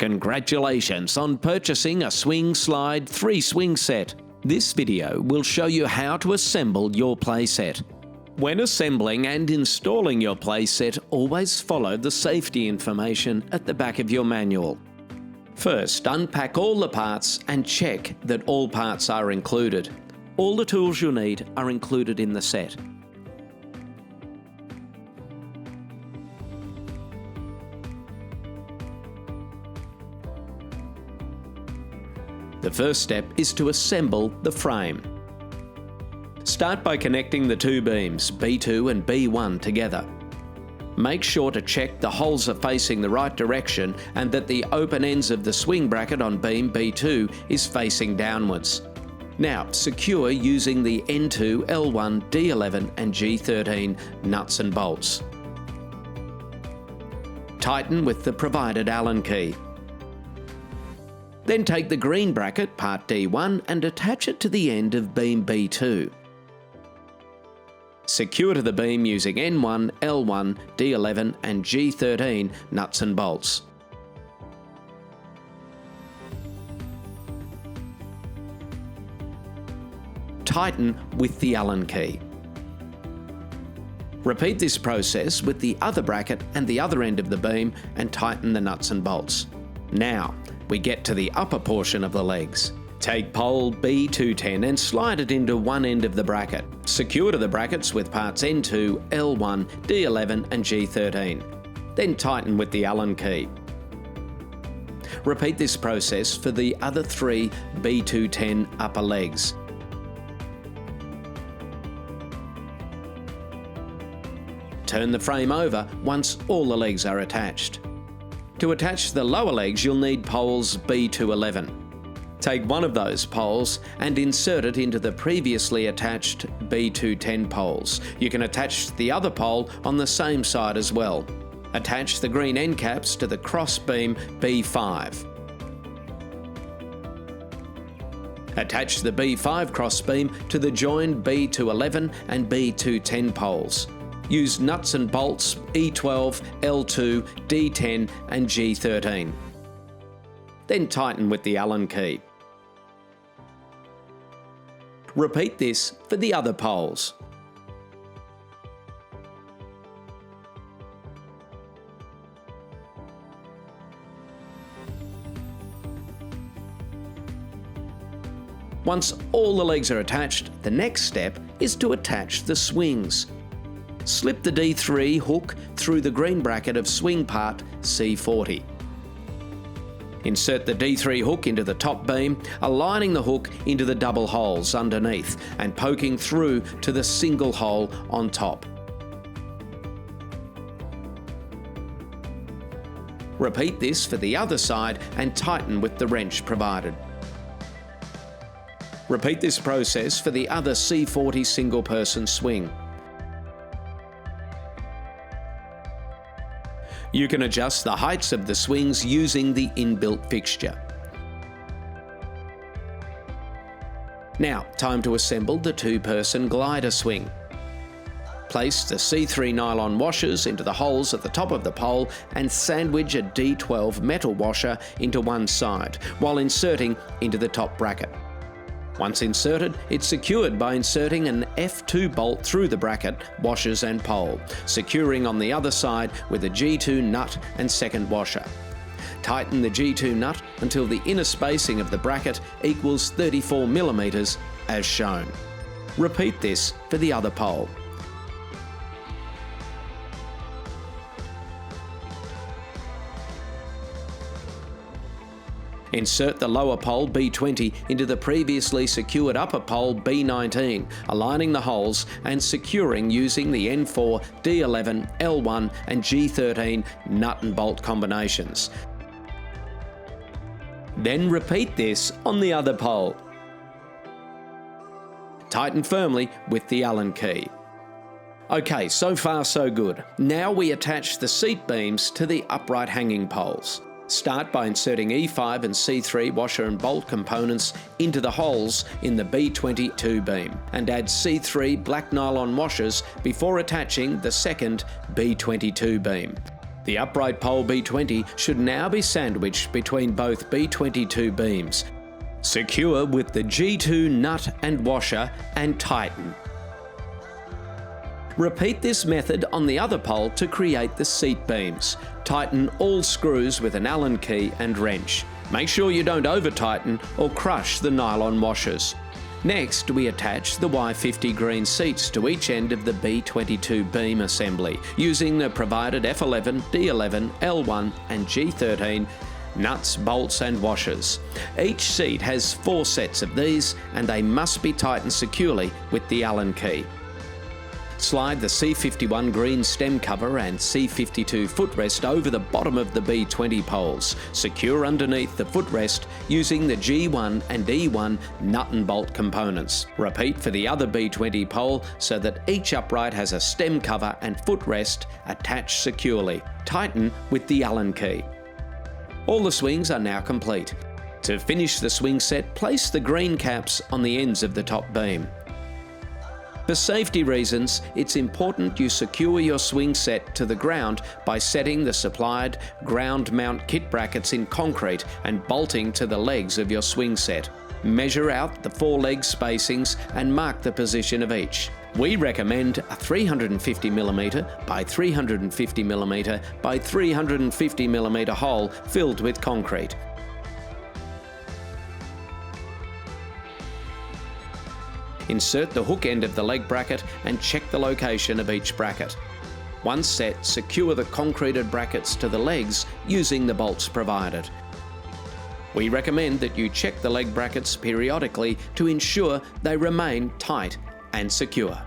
Congratulations on purchasing a Swing Slide 3-swing set. This video will show you how to assemble your playset. When assembling and installing your playset, always follow the safety information at the back of your manual. First, unpack all the parts and check that all parts are included. All the tools you'll need are included in the set. The first step is to assemble the frame. Start by connecting the two beams, B2 and B1, together. Make sure to check the holes are facing the right direction and that the open ends of the swing bracket on beam B2 is facing downwards. Now, secure using the N2, L1, D11 and G13 nuts and bolts. Tighten with the provided Allen key. Then take the green bracket, part D1, and attach it to the end of beam B2. Secure to the beam using N1, L1, D11 and G13 nuts and bolts. Tighten with the Allen key. Repeat this process with the other bracket and the other end of the beam and tighten the nuts and bolts. Now, we get to the upper portion of the legs. Take pole B210 and slide it into one end of the bracket. Secure to the brackets with parts N2, L1, D11 and G13. Then tighten with the Allen key. Repeat this process for the other three B210 upper legs. Turn the frame over once all the legs are attached. To attach the lower legs, you'll need poles B211. Take one of those poles and insert it into the previously attached B210 poles. You can attach the other pole on the same side as well. Attach the green end caps to the cross beam B5. Attach the B5 cross beam to the joined B211 and B210 poles. Use nuts and bolts E12, L2, D10 and G13. Then tighten with the Allen key. Repeat this for the other poles. Once all the legs are attached, the next step is to attach the swings. Slip the D3 hook through the green bracket of swing part C40. Insert the D3 hook into the top beam, aligning the hook into the double holes underneath and poking through to the single hole on top. Repeat this for the other side and tighten with the wrench provided. Repeat this process for the other C40 single-person swing. You can adjust the heights of the swings using the inbuilt fixture. Now, time to assemble the two-person glider swing. Place the C3 nylon washers into the holes at the top of the pole and sandwich a D12 metal washer into one side while inserting into the top bracket. Once inserted, it's secured by inserting an F2 bolt through the bracket, washers and pole, securing on the other side with a G2 nut and second washer. Tighten the G2 nut until the inner spacing of the bracket equals 34 mm as shown. Repeat this for the other pole. Insert the lower pole B20 into the previously secured upper pole B19, aligning the holes and securing using the N4, D11, L1 and G13 nut and bolt combinations. Then repeat this on the other pole. Tighten firmly with the Allen key. Okay, so far so good. Now we attach the seat beams to the upright hanging poles. Start by inserting E5 and C3 washer and bolt components into the holes in the B22 beam and add C3 black nylon washers before attaching the second B22 beam. The upright pole B20 should now be sandwiched between both B22 beams. Secure with the G2 nut and washer and tighten. Repeat this method on the other pole to create the seat beams. Tighten all screws with an Allen key and wrench. Make sure you don't over-tighten or crush the nylon washers. Next, we attach the Y50 green seats to each end of the B22 beam assembly using the provided F11, D11, L1 and G13 nuts, bolts and washers. Each seat has 4 sets of these and they must be tightened securely with the Allen key. Slide the C51 green stem cover and C52 footrest over the bottom of the B20 poles. Secure underneath the footrest using the G1 and E1 nut and bolt components. Repeat for the other B20 pole so that each upright has a stem cover and footrest attached securely. Tighten with the Allen key. All the swings are now complete. To finish the swing set, place the green caps on the ends of the top beam. For safety reasons, it's important you secure your swing set to the ground by setting the supplied ground mount kit brackets in concrete and bolting to the legs of your swing set. Measure out the 4 leg spacings and mark the position of each. We recommend a 350mm by 350mm by 350mm hole filled with concrete. Insert the hook end of the leg bracket and check the location of each bracket. Once set, secure the concreted brackets to the legs using the bolts provided. We recommend that you check the leg brackets periodically to ensure they remain tight and secure.